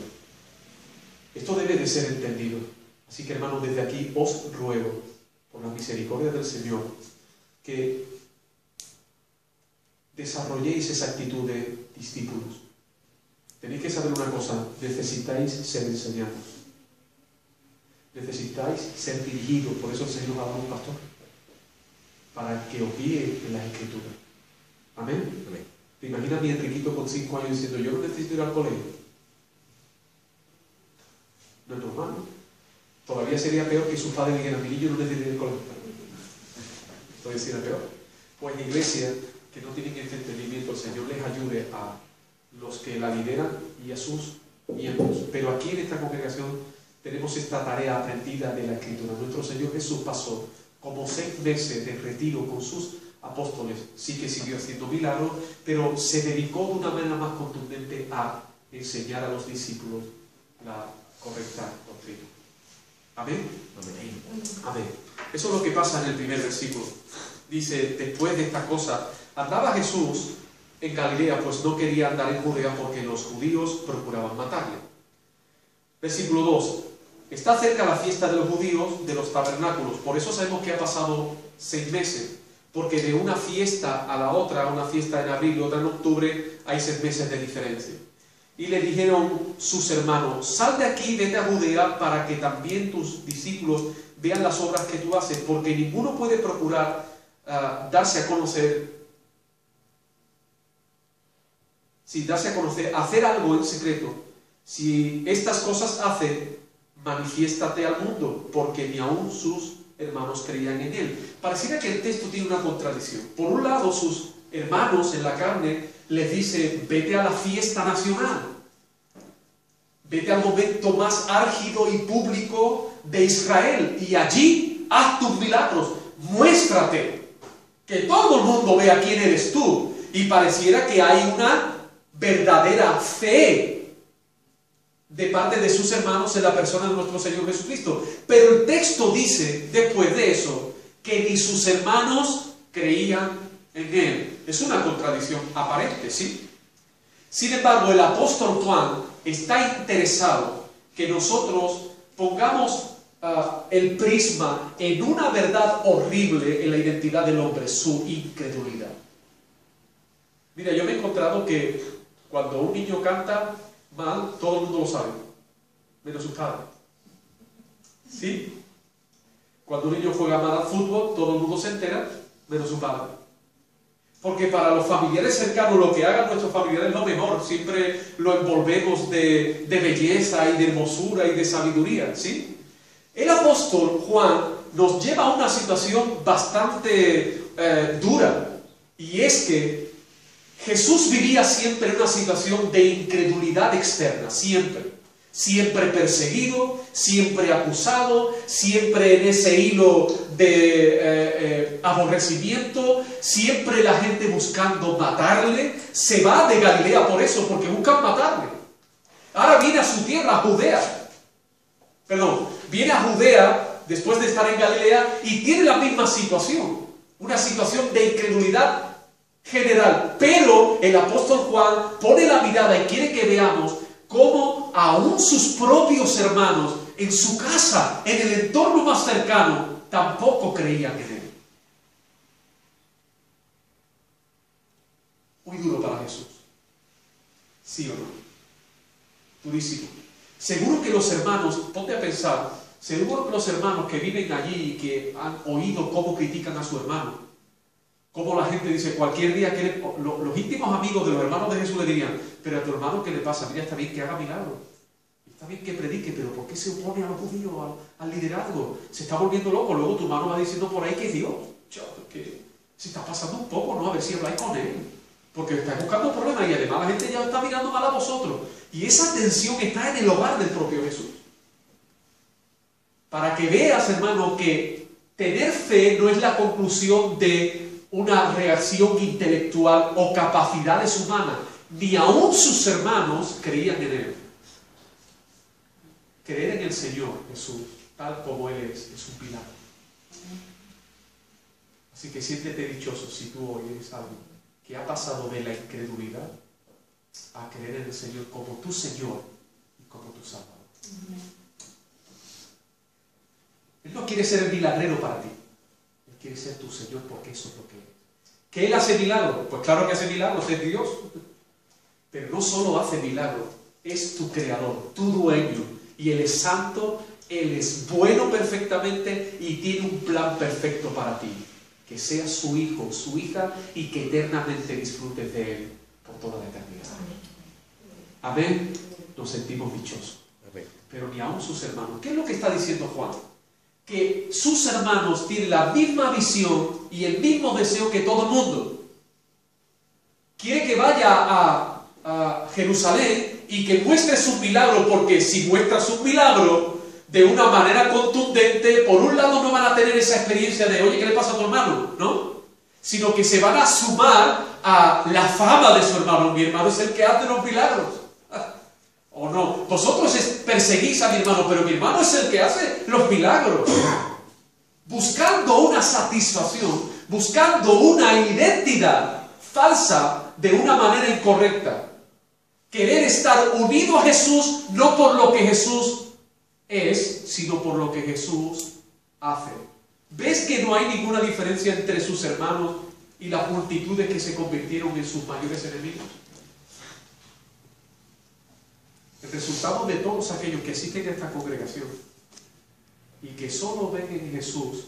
Esto debe de ser entendido. Así que, hermanos, desde aquí os ruego, por la misericordia del Señor, que desarrolléis esa actitud de discípulos. Tenéis que saber una cosa: necesitáis ser enseñados. Necesitáis ser dirigidos. Por eso el Señor nos ha dado un pastor, para que os guíe en las Escrituras. Amén.
Amén.
¿Te imaginas a mi Enriquito con 5 años diciendo: yo no necesito ir al colegio? No es normal, ¿no? Todavía sería peor que su padre dijera: mi niño no necesita ir al colegio. Todavía sería peor. Pues en iglesia que no tienen este entendimiento, el Señor les ayude a los que la lideran y a sus miembros. Pero aquí en esta congregación tenemos esta tarea aprendida de la Escritura. Nuestro Señor Jesús pasó como 6 meses de retiro con sus apóstoles. Sí que siguió haciendo milagros, pero se dedicó de una manera más contundente a enseñar a los discípulos la correcta doctrina. ¿Amén?
Amén.
Amén. Eso es lo que pasa en el primer versículo. Dice: después de esta cosa, andaba Jesús en Galilea, pues no quería andar en Judea porque los judíos procuraban matarle. Versículo 2. Está cerca la fiesta de los judíos de los tabernáculos. Por eso sabemos que ha pasado 6 meses. Porque de una fiesta a la otra, una fiesta en abril y otra en octubre, hay 6 meses de diferencia. Y le dijeron sus hermanos: sal de aquí, vete a Judea, para que también tus discípulos vean las obras que tú haces, porque ninguno puede procurar darse a conocer, hacer algo en secreto. Si estas cosas hace, manifiéstate al mundo, porque ni aun sus hermanos creían en él. Pareciera que el texto tiene una contradicción. Por un lado, sus hermanos en la carne les dicen: vete a la fiesta nacional, vete al momento más álgido y público de Israel, y allí haz tus milagros, muéstrate, que todo el mundo vea quién eres tú. Y pareciera que hay una verdadera fe de parte de sus hermanos en la persona de nuestro Señor Jesucristo. Pero el texto dice, después de eso, que ni sus hermanos creían en él. Es una contradicción aparente, ¿sí? Sin embargo, el apóstol Juan está interesado que nosotros pongamos el prisma en una verdad horrible en la identidad del hombre: su incredulidad. Mira, yo me he encontrado que cuando un niño canta mal, todo el mundo lo sabe, menos sus padres. ¿Sí? Cuando un niño juega mal al fútbol, todo el mundo se entera, menos su padre. Porque para los familiares cercanos, lo que hagan nuestros familiares es lo mejor. Siempre lo envolvemos de belleza y de hermosura y de sabiduría, ¿sí? El apóstol Juan nos lleva a una situación bastante dura. Y es que Jesús vivía siempre en una situación de incredulidad externa, siempre. Siempre perseguido, siempre acusado, siempre en ese hilo de aborrecimiento, siempre la gente buscando matarle. Se va de Galilea por eso, porque buscan matarle. Ahora viene a su tierra, a Judea. Viene a Judea después de estar en Galilea y tiene la misma situación. Una situación de incredulidad general. Pero el apóstol Juan pone la mirada y quiere que veamos cómo aún sus propios hermanos en su casa, en el entorno más cercano, tampoco creían en él. Muy duro para Jesús. ¿Sí o no? Durísimo. Seguro que los hermanos, ponte a pensar, seguro que los hermanos que viven allí y que han oído cómo critican a su hermano, cómo la gente dice cualquier día que los íntimos amigos de los hermanos de Jesús le dirían: pero a tu hermano, ¿qué le pasa? Mira, está bien que haga milagros, está bien que predique, pero ¿por qué se opone a los judíos, al liderazgo? Se está volviendo loco. Luego tu hermano va diciendo por ahí que es Dios. Que se está pasando un poco, ¿no? A ver si habláis con él, porque estáis buscando problemas y además la gente ya está mirando mal a vosotros. Y esa tensión está en el hogar del propio Jesús. Para que veas, hermano, que tener fe no es la conclusión de una reacción intelectual o capacidades humanas. Ni aún sus hermanos creían en Él. Creer en el Señor Jesús, tal como Él es un milagro. Así que siéntete dichoso si tú hoy eres algo que ha pasado de la incredulidad a creer en el Señor como tu Señor y como tu Salvador. Él no quiere ser el milagrero para ti. Él quiere ser tu Señor porque eso es lo que es. ¿Que Él hace milagros? Pues claro que hace milagros, es Dios. Pero no solo hace milagros, es tu creador, tu dueño. Y Él es santo, Él es bueno perfectamente y tiene un plan perfecto para ti. Que seas su hijo, su hija y que eternamente disfrutes de Él por toda la eternidad. Amén. Nos sentimos dichosos. Pero ni aún sus hermanos. ¿Qué es lo que está diciendo Juan? Que sus hermanos tienen la misma visión y el mismo deseo que todo el mundo. Quiere que vaya a Jerusalén y que muestre sus milagros, porque si muestra sus milagros de una manera contundente, por un lado no van a tener esa experiencia de, oye, ¿qué le pasa a tu hermano? ¿No? Sino que se van a sumar a la fama de su hermano. Mi hermano es el que hace los milagros. ¿O no? Vosotros perseguís a mi hermano, pero mi hermano es el que hace los milagros. Buscando una satisfacción, buscando una identidad falsa de una manera incorrecta. Querer estar unido a Jesús no por lo que Jesús es, sino por lo que Jesús hace. ¿Ves que no hay ninguna diferencia entre sus hermanos y las multitudes que se convirtieron en sus mayores enemigos? El resultado de todos aquellos que asisten a esta congregación y que solo ven en Jesús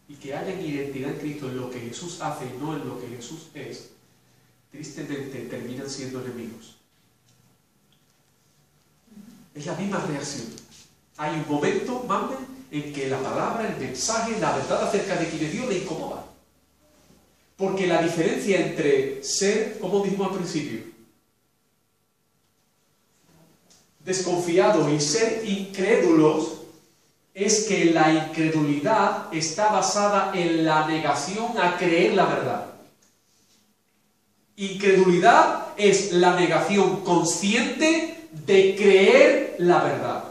y que hayan identidad en Cristo en lo que Jesús hace y no en lo que Jesús es, tristemente terminan siendo enemigos. Es la misma reacción. Hay un momento, mame, en que la palabra, el mensaje, la verdad acerca de quién es Dios le incomoda. Porque la diferencia entre ser, como dijimos al principio, desconfiados y ser incrédulos, es que la incredulidad está basada en la negación a creer la verdad. Incredulidad es la negación consciente de creer la verdad.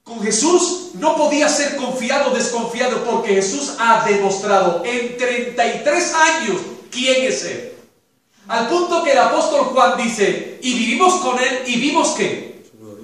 Con Jesús no podía ser confiado o desconfiado, porque Jesús ha demostrado en 33 años quién es Él. Al punto que el apóstol Juan dice, y vivimos con Él y vimos ¿qué?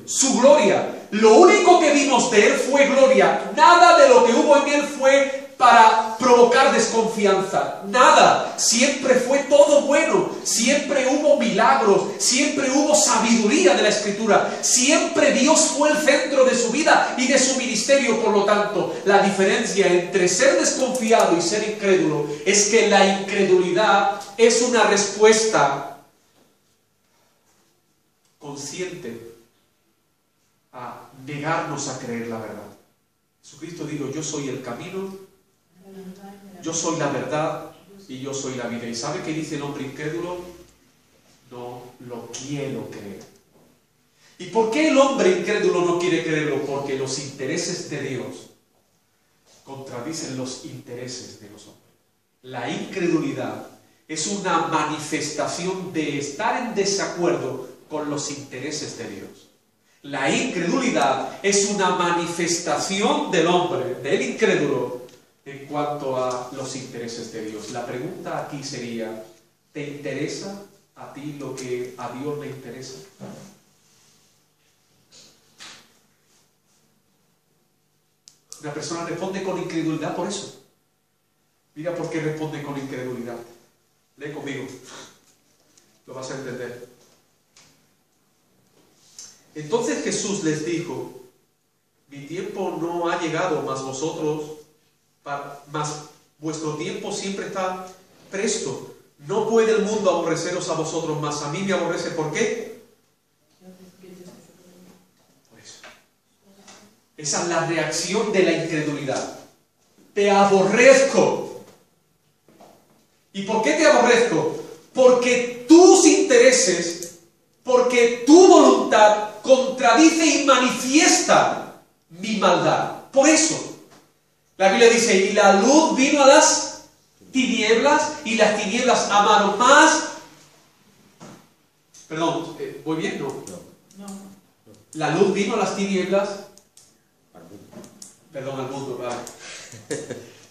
Su gloria. Lo único que vimos de Él fue gloria. Nada de lo que hubo en Él fue para provocar desconfianza. Nada. Siempre fue todo bueno. Siempre hubo milagros. Siempre hubo sabiduría de la Escritura. Siempre Dios fue el centro de su vida y de su ministerio. Por lo tanto, la diferencia entre ser desconfiado y ser incrédulo es que la incredulidad es una respuesta consciente a negarnos a creer la verdad. Jesucristo dijo, yo soy el camino, yo soy la verdad y yo soy la vida. ¿Y sabe qué dice el hombre incrédulo? No lo quiero creer. ¿Y por qué el hombre incrédulo no quiere creerlo? Porque los intereses de Dios contradicen los intereses de los hombres. La incredulidad es una manifestación de estar en desacuerdo con los intereses de Dios. La incredulidad es una manifestación del hombre, del incrédulo, en cuanto a los intereses de Dios. La pregunta aquí sería, ¿te interesa a ti lo que a Dios le interesa? Una persona responde con incredulidad por eso. Mira por qué responde con incredulidad. Lee conmigo. Lo vas a entender. Entonces Jesús les dijo, mi tiempo no ha llegado, mas vuestro tiempo siempre está presto. No puede el mundo aborreceros a vosotros, mas a mí me aborrece. ¿Por qué? Por eso. Esa es la reacción de la incredulidad. Te aborrezco. ¿Y por qué te aborrezco? Porque tus intereses, porque tu voluntad contradice y manifiesta mi maldad. Por eso, la Biblia dice, y la luz vino a las tinieblas, y las tinieblas amaron más. Perdón, ¿voy bien? No.
No.
La luz vino a las tinieblas. Perdón, al mundo, vale.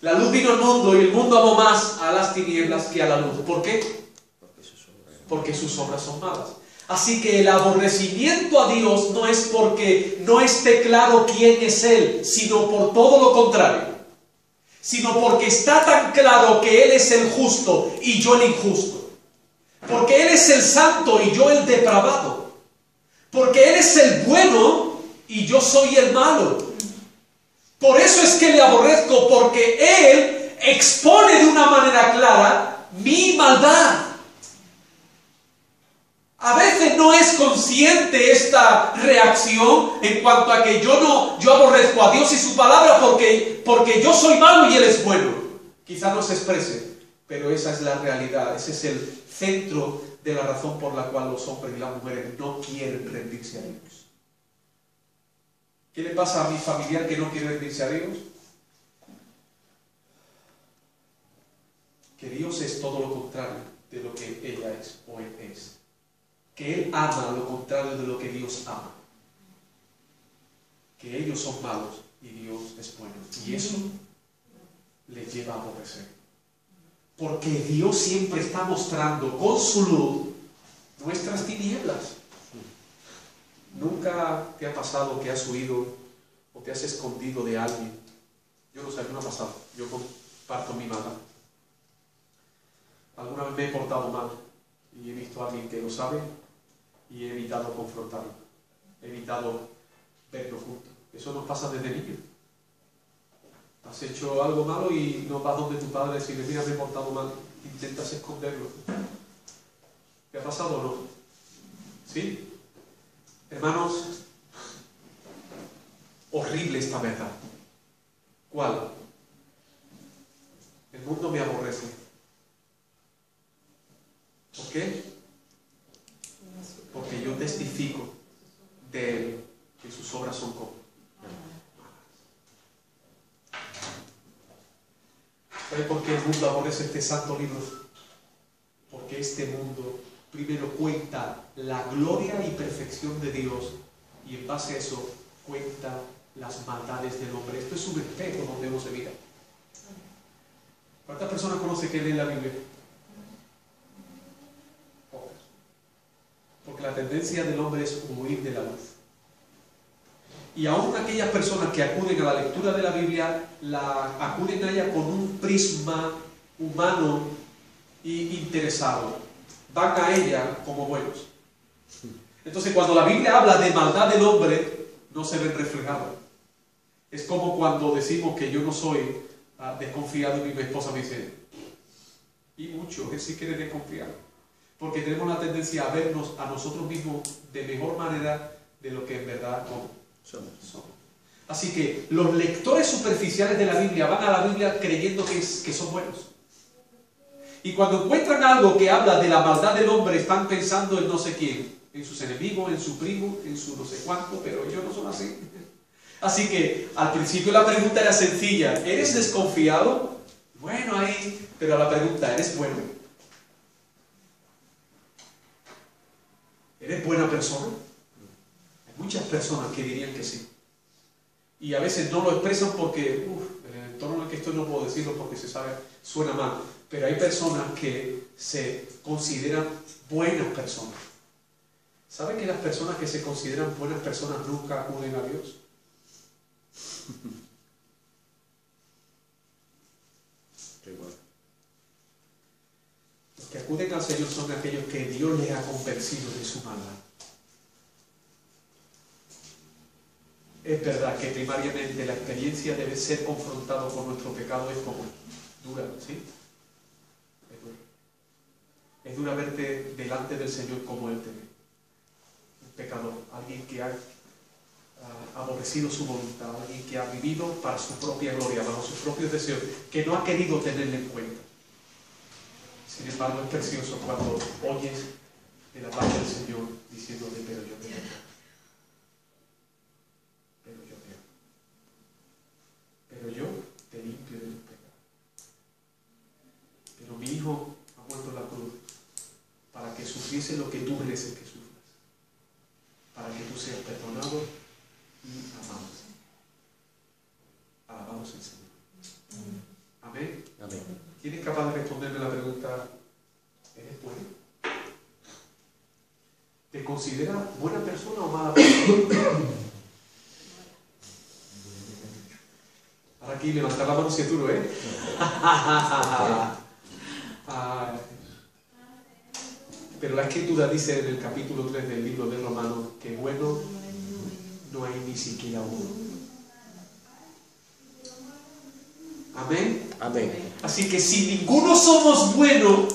La luz vino al mundo y el mundo amó más a las tinieblas que a la luz. ¿Por qué? Porque sus obras son malas. Así que el aborrecimiento a Dios no es porque no esté claro quién es Él, sino por todo lo contrario. Sino porque está tan claro que Él es el justo y yo el injusto. Porque Él es el santo y yo el depravado. Porque Él es el bueno y yo soy el malo. Por eso es que le aborrezco, porque Él expone de una manera clara mi maldad. A veces no es consciente esta reacción en cuanto a que yo aborrezco a Dios y su palabra porque yo soy malo y Él es bueno. Quizá no se exprese, pero esa es la realidad. Ese es el centro de la razón por la cual los hombres y las mujeres no quieren rendirse a Dios. ¿Qué le pasa a mi familiar que no quiere rendirse a Dios? Que Dios es todo lo contrario de lo que ella es o él es. Que Él ama lo contrario de lo que Dios ama. Que ellos son malos y Dios es bueno. Y eso les lleva a aborrecer. Porque Dios siempre está mostrando con su luz nuestras tinieblas. ¿Nunca te ha pasado que has huido o te has escondido de alguien? Yo no sé, no me ha pasado. Yo comparto mi mala. Alguna vez me he portado mal y he visto a alguien que lo sabe y he evitado confrontarlo. He evitado verlo juntos. Eso nos pasa desde niños. Has hecho algo malo y no vas donde tu padre y decirle, mira, me he portado mal. Intentas esconderlo. ¿Te ha pasado o no? ¿Sí? Hermanos, horrible esta verdad. ¿Cuál? El mundo me aborrece. ¿Por qué? Porque yo testifico de Él que sus obras son como. ¿Sabe por qué el mundo aborrece este santo libro? Porque este mundo primero cuenta la gloria y perfección de Dios y en base a eso cuenta las maldades del hombre. Esto es un espejo donde uno se mira. ¿Cuántas personas conoce que leen la Biblia? Pocas. Porque la tendencia del hombre es huir de la luz. Y aún aquellas personas que acuden a la lectura de la Biblia, acuden a ella con un prisma humano e interesado. Van a ella como buenos. Entonces, cuando la Biblia habla de maldad del hombre, no se ven reflejados. Es como cuando decimos que yo no soy desconfiado y mi esposa me dice, y mucho, es si que eres desconfiado. Porque tenemos la tendencia a vernos a nosotros mismos de mejor manera de lo que en verdad somos. Así que los lectores superficiales de la Biblia van a la Biblia creyendo que son buenos. Y cuando encuentran algo que habla de la maldad del hombre, están pensando en no sé quién, en sus enemigos, en su primo, en su no sé cuánto, pero ellos no son así. Así que al principio la pregunta era sencilla, ¿eres desconfiado? Bueno, ahí, pero la pregunta, ¿eres bueno? ¿Eres buena persona? Hay muchas personas que dirían que sí. Y a veces no lo expresan porque, en el entorno en el que estoy no puedo decirlo porque se sabe, suena mal. Pero hay personas que se consideran buenas personas. ¿Saben que las personas que se consideran buenas personas nunca acuden a Dios? Los que acuden al Señor son aquellos que Dios les ha convencido de su maldad. Es verdad que primariamente la experiencia debe ser confrontado con nuestro pecado, es como dura, ¿sí? Es dura verte delante del Señor como Él te ve. Un pecador, alguien que ha aborrecido su voluntad, alguien que ha vivido para su propia gloria, bajo sus propios deseos, que no ha querido tenerle en cuenta. Sin embargo, es precioso cuando oyes de la parte del Señor diciéndole, pero yo te amo. Pero yo te amo. dice lo que tú mereces que sufras, para que tú seas perdonado y amado. Alabado sea el Señor. Amén.
Amén.
¿Quién es capaz de responderme la pregunta? ¿Eres bueno? ¿Te consideras buena persona o mala persona? Ahora aquí levantar la mano si es duro, ¿eh? Pero la Escritura dice en el capítulo 3 del libro de Romanos que bueno no hay ni siquiera uno. Amén.
Amén.
Así que si ninguno somos buenos,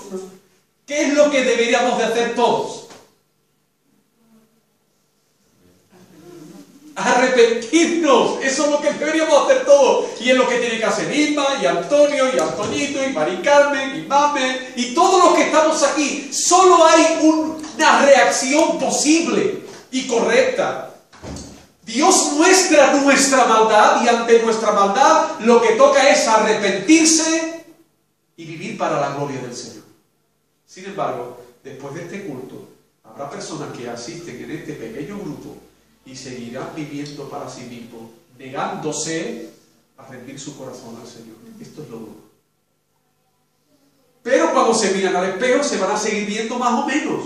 ¿qué es lo que deberíamos de hacer todos? Arrepentirnos. Eso es lo que deberíamos hacer todos. Y es lo que tiene que hacer Irma, y Antonio, y Antonito, y Mari Carmen, y Mame, y todos los que estamos aquí. Solo hay una reacción posible y correcta. Dios muestra nuestra maldad, y ante nuestra maldad lo que toca es arrepentirse y vivir para la gloria del Señor. Sin embargo, después de este culto, habrá personas que asisten en este pequeño grupo y seguirán viviendo para sí mismos, negándose a rendir su corazón al Señor. Esto es lo duro. Pero cuando se miran al espejo, se van a seguir viendo más o menos,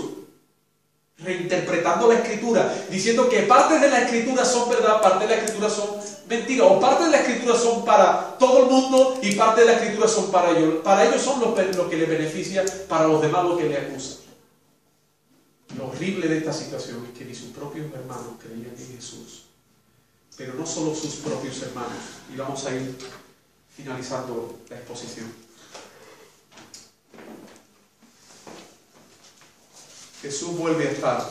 reinterpretando la Escritura, diciendo que partes de la Escritura son verdad, partes de la Escritura son mentira, o partes de la Escritura son para todo el mundo y partes de la Escritura son para ellos. Para ellos son lo que les beneficia, para los demás lo que les acusa. Lo horrible de esta situación es que ni sus propios hermanos creían en Jesús. Pero no solo sus propios hermanos. Y vamos a ir finalizando la exposición. Jesús vuelve a estar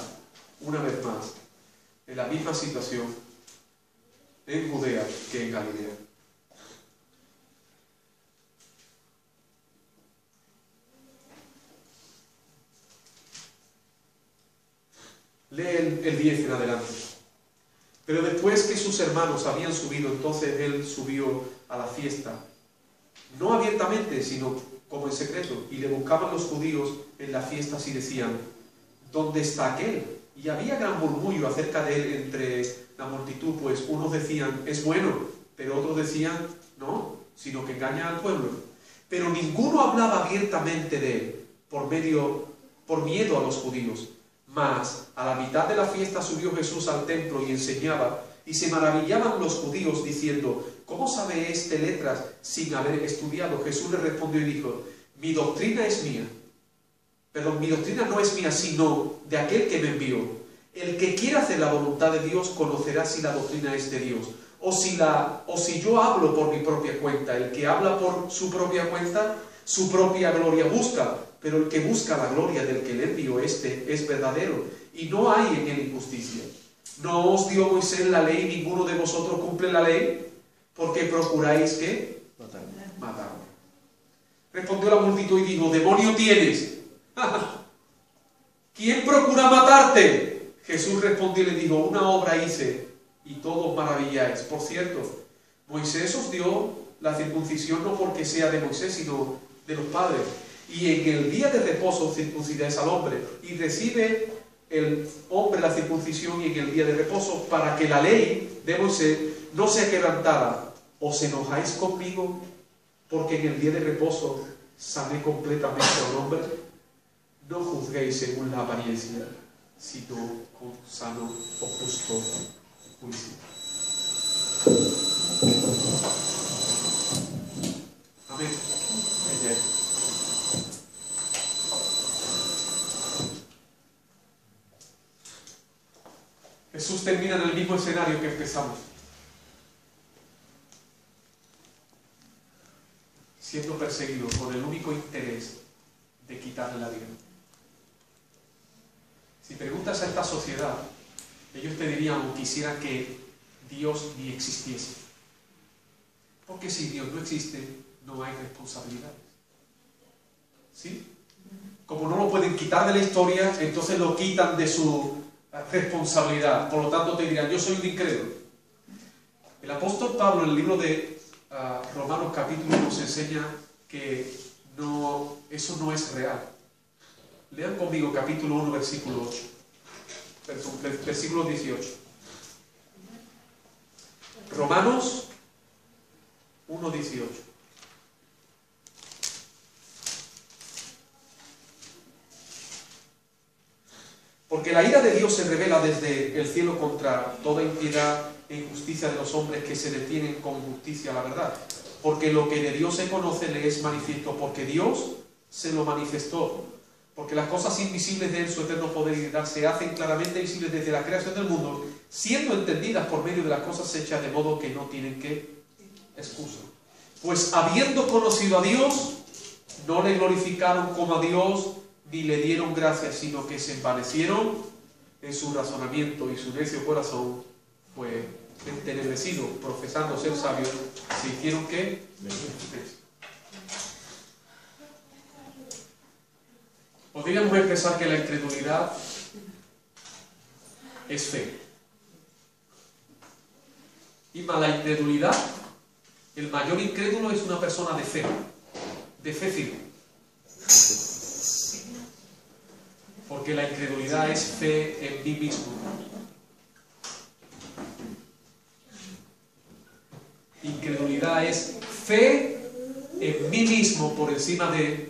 una vez más en la misma situación en Judea que en Galilea. Lee el 10 en adelante. Pero después que sus hermanos habían subido, entonces él subió a la fiesta, no abiertamente, sino como en secreto, y le buscaban los judíos en las fiestas y decían: ¿dónde está aquel? Y había gran murmullo acerca de él entre la multitud, pues unos decían: es bueno, pero otros decían: no, sino que engaña al pueblo. Pero ninguno hablaba abiertamente de él, por miedo a los judíos. Mas a la mitad de la fiesta subió Jesús al templo y enseñaba, y se maravillaban los judíos diciendo: ¿cómo sabe este letras sin haber estudiado? Jesús le respondió y dijo: mi doctrina no es mía, sino de aquel que me envió. El que quiera hacer la voluntad de Dios conocerá si la doctrina es de Dios, o si yo hablo por mi propia cuenta. El que habla por su propia cuenta, su propia gloria busca, pero el que busca la gloria del que le envió, este es verdadero, y no hay en él injusticia. ¿No os dio Moisés la ley y ninguno de vosotros cumple la ley? Porque procuráis ¿qué? Matarme. Respondió la multitud y dijo: demonio tienes. ¿Quién procura matarte? Jesús respondió y le dijo: una obra hice y todos maravilláis. Por cierto, Moisés os dio la circuncisión no porque sea de Moisés, sino de los padres. Y en el día de reposo circuncidáis al hombre, y recibe el hombre la circuncisión y en el día de reposo, para que la ley de Moisés no sea quebrantada. ¿Os enojáis conmigo porque en el día de reposo sané completamente al hombre? No juzguéis según la apariencia, sino con sano o justo juicio. Amén. Jesús termina en el mismo escenario que empezamos, siendo perseguido con el único interés de quitarle la vida. Si preguntas a esta sociedad, ellos te dirían o quisieran que Dios ni existiese. Porque si Dios no existe, no hay responsabilidades. ¿Sí? Como no lo pueden quitar de la historia, entonces lo quitan de su responsabilidad. Por lo tanto te dirán: yo soy un incrédulo. El apóstol Pablo en el libro de Romanos capítulo 1 nos enseña que eso no es real. Lean conmigo capítulo 1, versículo 8. Versículo 18. Romanos 1, 18. Porque la ira de Dios se revela desde el cielo contra toda impiedad e injusticia de los hombres que se detienen con injusticia a la verdad. Porque lo que de Dios se conoce le es manifiesto, porque Dios se lo manifestó. Porque las cosas invisibles de Él, su eterno poder y deidad, se hacen claramente visibles desde la creación del mundo, siendo entendidas por medio de las cosas hechas, de modo que no tienen que excusa. Pues habiendo conocido a Dios, no le glorificaron como a Dios, ni le dieron gracias, sino que se envanecieron en su razonamiento, y su necio corazón fue entenebrecido. Profesando ser sabios, se hicieron ¿qué? Necios. Podríamos expresar que la incredulidad es fe. Y más la incredulidad, el mayor incrédulo es una persona de fe firme. Porque la incredulidad es fe en mí mismo. Incredulidad es fe en mí mismo por encima de...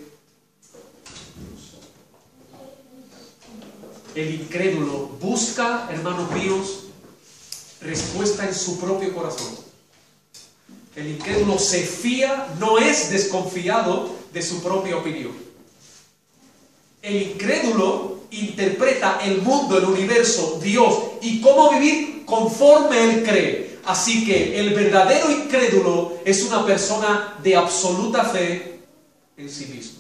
El incrédulo busca, hermanos míos, respuesta en su propio corazón. El incrédulo se fía, no es desconfiado de su propia opinión. El incrédulo interpreta el mundo, el universo, Dios y cómo vivir conforme él cree. Así que el verdadero incrédulo es una persona de absoluta fe en sí mismo.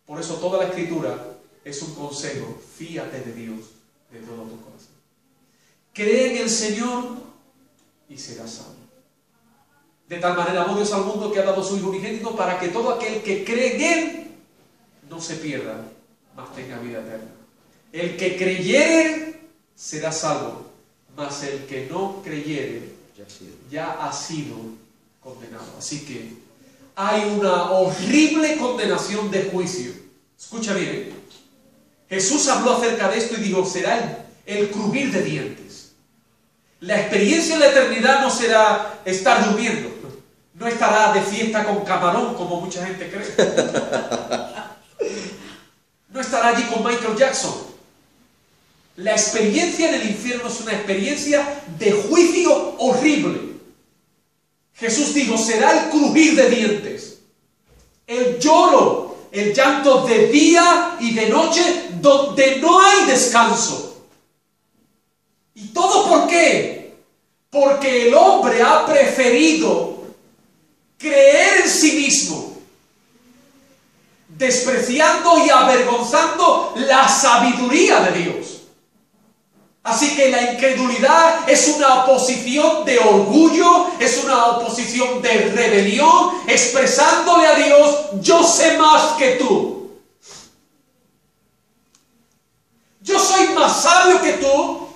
Por eso toda la Escritura es un consejo: fíate de Dios de todo tu corazón. Cree en el Señor y serás salvo. De tal manera amó Dios al mundo que ha dado su Hijo unigénito para que todo aquel que cree en Él no se pierda, mas tenga vida eterna. El que creyere será salvo, mas el que no creyere ya ha sido condenado. Así que hay una horrible condenación de juicio. Escucha bien, Jesús habló acerca de esto y dijo: será el crujir de dientes. La experiencia en la eternidad no será estar durmiendo, no estará de fiesta con camarón como mucha gente cree, no estará allí con Michael Jackson. La experiencia en el infierno es una experiencia de juicio horrible. Jesús dijo: será el crujir de dientes, el lloro, el llanto de día y de noche, donde no hay descanso. ¿Y todo por qué? Porque el hombre ha preferido creer en sí mismo, despreciando y avergonzando la sabiduría de Dios. Así que la incredulidad es una oposición de orgullo, es una oposición de rebelión, expresándole a Dios: yo sé más que tú. Yo soy más sabio que tú,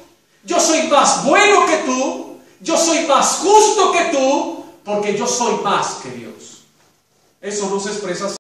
yo soy más bueno que tú, yo soy más justo que tú, porque yo soy más que Dios. Eso no se expresa